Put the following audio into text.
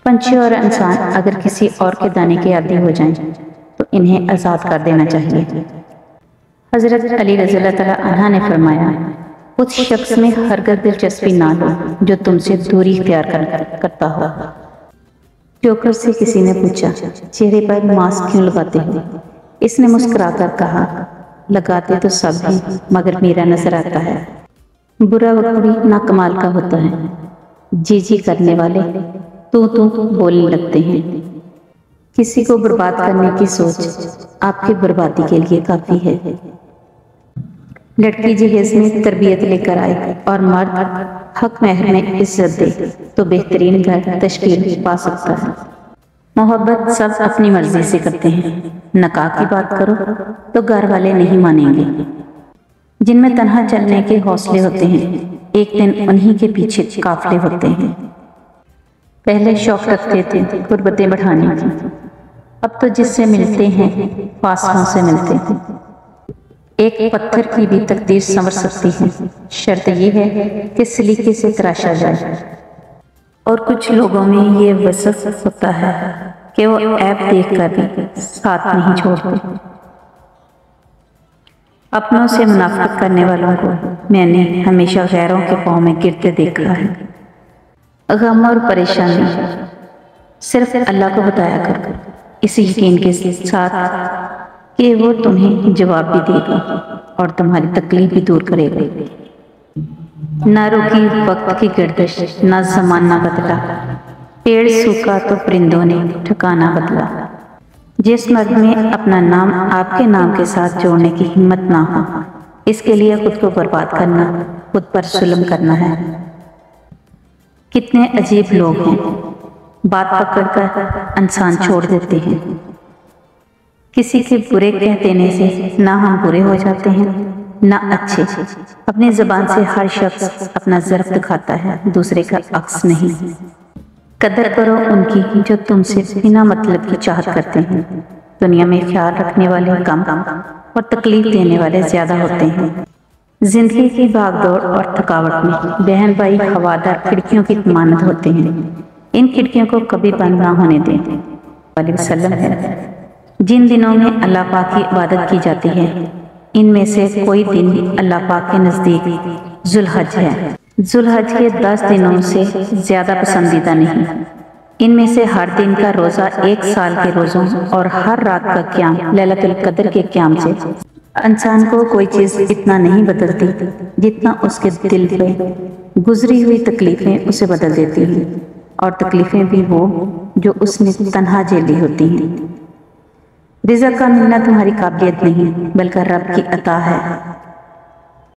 पंछी और इंसान अगर किसी और के दाने के आदी हो जाएं, तो इन्हें आज़ाद कर देना चाहिए। हज़रत अली रज़ियल्लाहु तआला अन्हा ने फरमाया, उस शख्स में हरगिज़ दिलचस्पी ना लो जो तुमसे दूरी इख्तियार करता हो। जोकर से किसी ने पूछा, चेहरे पर मास्क क्यों लगाते हो? इसने मुस्कुराकर कहा, लगाते तो सब हैं मगर मेरा नजर आता है। बुरा वक्त भी ना कमाल का होता है। जी जी करने वाले तू बोलने लगते हैं। किसी को बर्बाद करने की सोच आपकी बर्बादी के लिए काफी है। लड़की जहेज में तरबियत लेकर आए और मर्द हक महर में इज्जत दे तो बेहतरीन घर तश्कील पा सकता है। मोहब्बत सब अपनी मर्जी से करते हैं। नकाह की बात करो तो घर वाले नहीं मानेंगे। जिनमें तन्हा चलने के हौसले होते हैं, एक दिन उन्हीं के पीछे काफले होते हैं। पहले शौक रखते थे गुर्बतें बढ़ाने की, अब तो जिससे मिलते हैं फासलों से मिलते हैं। एक पत्थर की भी तकदीर संवर सकती है, शर्त यह है कि सलीके से तराशा जाए। और कुछ लोगों में ये वसत होता है कि वो ऐप देखकर भी साथ नहीं छोड़ते। अपनों से मुनाफिक करने वालों को मैंने हमेशा गैरों के पाँव में गिरते देखा है। गम और परेशानी सिर्फ अल्लाह को बताया कर, इसी यकीन के साथ कि वो तुम्हें जवाब भी देगा और तुम्हारी तकलीफ भी दूर करेगा। ना रुकी वक्त की गर्दिश, ना ज़माना बदला, पेड़ सूखा तो परिंदों ने ठिकाना बदला। जिस मर्द में अपना नाम आपके नाम के साथ जोड़ने की हिम्मत ना हो, इसके लिए खुद को बर्बाद करना, खुद पर जुल्म करना है। कितने अजीब लोग हैं, बात पकड़कर इंसान छोड़ देते हैं। किसी के बुरे कह देने से ना हम बुरे हो जाते हैं ना अच्छे। अपनी ज़बान से हर शख्स अपना ज़र्फ दिखाता है, दूसरे का अक्स नहीं। कदर करो उनकी जो तुमसे बिना मतलब की चाहत करते हैं। दुनिया में ख्याल रखने वाले कम और तकलीफ देने वाले ज्यादा होते हैं। जिंदगी की भागदौड़ और थकावट में बहन भाई हवादार खिड़कियों की मानद होते हैं। इन खिड़कियों को कभी बंद ना होने दें। वसल्लम है, जिन दिनों में अल्लाह पाक की इबादत की जाती है, इनमें से कोई दिन अल्लाह पाक के नज़दीक जुल्हज है। जुल्हज के 10 दिनों से ज़्यादा पसंदीदा नहीं। इनमें से हर दिन का रोज़ा 1 साल के रोज़ों और हर रात का क़याम लैलतुल क़द्र के क़याम से इंसान को कोई चीज़ इतना नहीं बदलती जितना उसके दिल पे गुजरी हुई तकलीफ़ें उसे बदल देती हैं, और तकलीफ़ें भी वो जो उसने तन्हा झेली होती हैं। रिज़्क़ का मिलना तुम्हारी काबिलियत नहीं बल्कि रब की अता है।